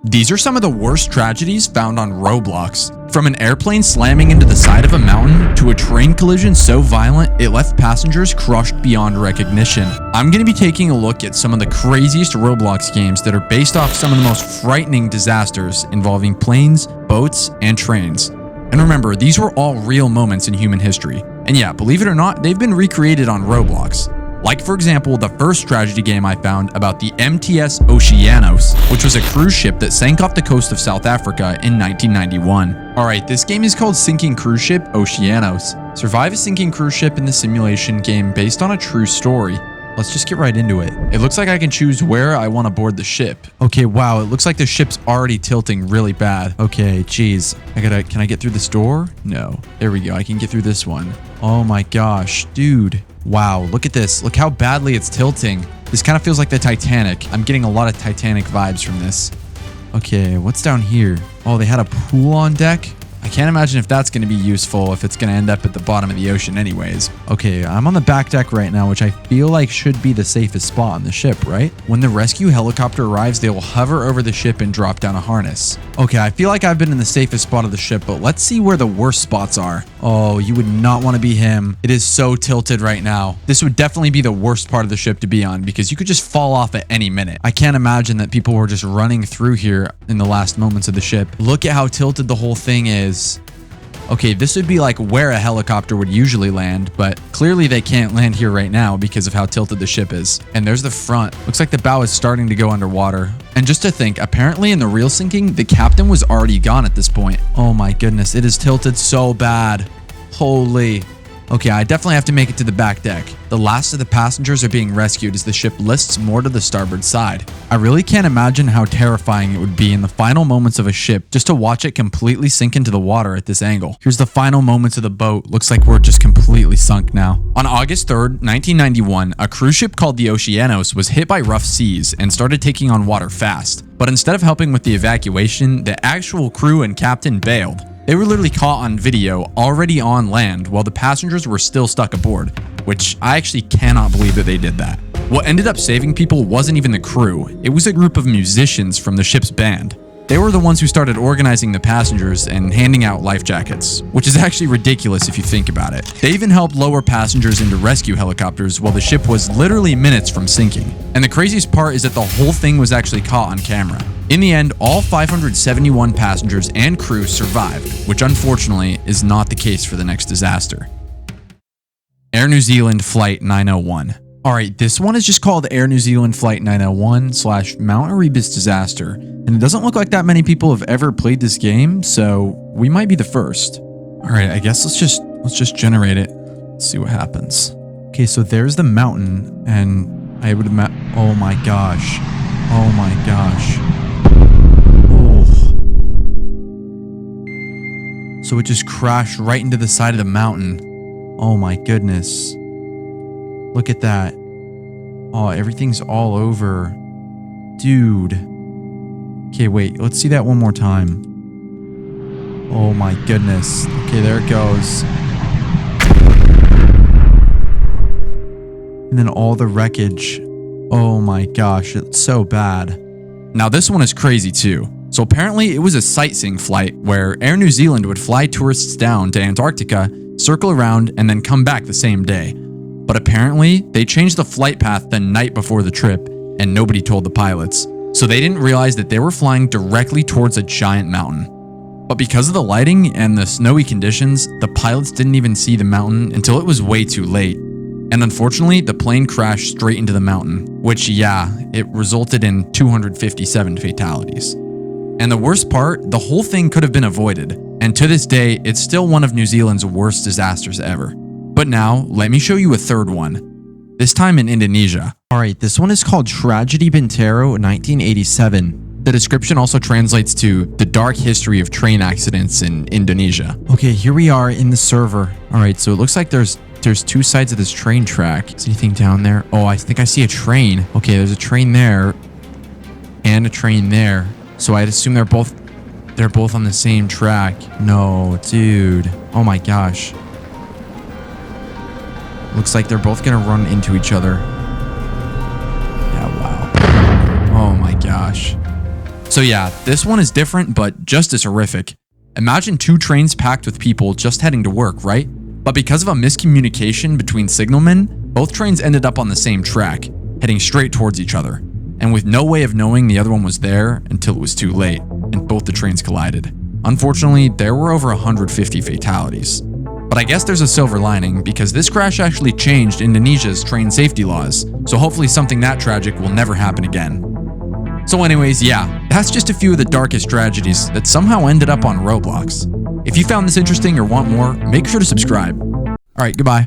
These are some of the worst tragedies found on Roblox. From an airplane slamming into the side of a mountain to a train collision so violent it left passengers crushed beyond recognition. I'm going to be taking a look at some of the craziest Roblox games that are based off some of the most frightening disasters involving planes, boats, and trains. And remember, these were all real moments in human history. And yeah, believe it or not, they've been recreated on Roblox. Like, for example, the first tragedy game I found about the MTS Oceanos, which was a cruise ship that sank off the coast of South Africa in 1991. Alright, this game is called Sinking Cruise Ship Oceanos. Survive a sinking cruise ship in the simulation game based on a true story. Let's just get right into it. It looks like I can choose where I want to board the ship. Okay, wow, it looks like the ship's already tilting really bad. Okay, geez. Can I get through this door? No. There we go, I can get through this one. Oh my gosh, dude. Wow, look at this. Look how badly it's tilting. This kind of feels like the Titanic. I'm getting a lot of Titanic vibes from this. Okay, what's down here? Oh, they had a pool on deck? I can't imagine if that's going to be useful if it's going to end up at the bottom of the ocean anyways. Okay, I'm on the back deck right now, which I feel like should be the safest spot on the ship, right? When the rescue helicopter arrives, they will hover over the ship and drop down a harness. Okay, I feel like I've been in the safest spot of the ship, but let's see where the worst spots are. Oh, you would not want to be him. It is so tilted right now. This would definitely be the worst part of the ship to be on because you could just fall off at any minute. I can't imagine that people were just running through here in the last moments of the ship. Look at how tilted the whole thing is. Okay, this would be like where a helicopter would usually land, but clearly they can't land here right now because of how tilted the ship is. And there's the front. Looks like the bow is starting to go underwater. And just to think, apparently in the real sinking, the captain was already gone at this point. Oh my goodness, it is tilted so bad. Holy. Okay, I definitely have to make it to the back deck. The last of the passengers are being rescued as the ship lists more to the starboard side. I really can't imagine how terrifying it would be in the final moments of a ship just to watch it completely sink into the water at this angle. Here's the final moments of the boat. Looks like we're just completely sunk now. On August 3rd, 1991, a cruise ship called the Oceanos was hit by rough seas and started taking on water fast. But instead of helping with the evacuation, the actual crew and captain bailed. They were literally caught on video already on land while the passengers were still stuck aboard, which I actually cannot believe that they did that. What ended up saving people wasn't even the crew, it was a group of musicians from the ship's band. They were the ones who started organizing the passengers and handing out life jackets, which is actually ridiculous if you think about it. They even helped lower passengers into rescue helicopters while the ship was literally minutes from sinking. And the craziest part is that the whole thing was actually caught on camera. In the end, all 571 passengers and crew survived, which unfortunately is not the case for the next disaster. Air New Zealand Flight 901. Alright, this one is just called Air New Zealand Flight 901/Mount Erebus Disaster, and it doesn't look like that many people have ever played this game, so we might be the first. Alright, I guess let's just generate it. Let's see what happens. Okay, so there's the mountain, and I would imagine. Oh my gosh. Oh my gosh. Oh. So it just crashed right into the side of the mountain. Oh my goodness. Look at that. Oh, everything's all over. Dude. Okay, wait. Let's see that one more time. Oh my goodness. Okay, there it goes. And then all the wreckage. Oh my gosh, it's so bad. Now this one is crazy too. So apparently it was a sightseeing flight where Air New Zealand would fly tourists down to Antarctica, circle around, and then come back the same day. But apparently, they changed the flight path the night before the trip, and nobody told the pilots. So they didn't realize that they were flying directly towards a giant mountain. But because of the lighting and the snowy conditions, the pilots didn't even see the mountain until it was way too late. And unfortunately, the plane crashed straight into the mountain, which, yeah, it resulted in 257 fatalities. And the worst part, the whole thing could have been avoided. And to this day, it's still one of New Zealand's worst disasters ever. But now, let me show you a third one. This time in Indonesia. Alright, this one is called Tragedy Bintaro 1987. The description also translates to the dark history of train accidents in Indonesia. Okay, here we are in the server. Alright, so it looks like there's two sides of this train track. Is anything down there? Oh, I think I see a train. Okay, there's a train there. And a train there. So I'd assume they're both on the same track. No, dude. Oh my gosh. Looks like they're both gonna run into each other. Yeah, wow. Oh my gosh. So yeah, this one is different, but just as horrific. Imagine 2 trains packed with people just heading to work, right? But because of a miscommunication between signalmen, both trains ended up on the same track, heading straight towards each other, and with no way of knowing the other one was there until it was too late, and both the trains collided. Unfortunately, there were over 150 fatalities. But I guess there's a silver lining, because this crash actually changed Indonesia's train safety laws, so hopefully something that tragic will never happen again. So anyways, yeah, that's just a few of the darkest tragedies that somehow ended up on Roblox. If you found this interesting or want more, make sure to subscribe. Alright, goodbye.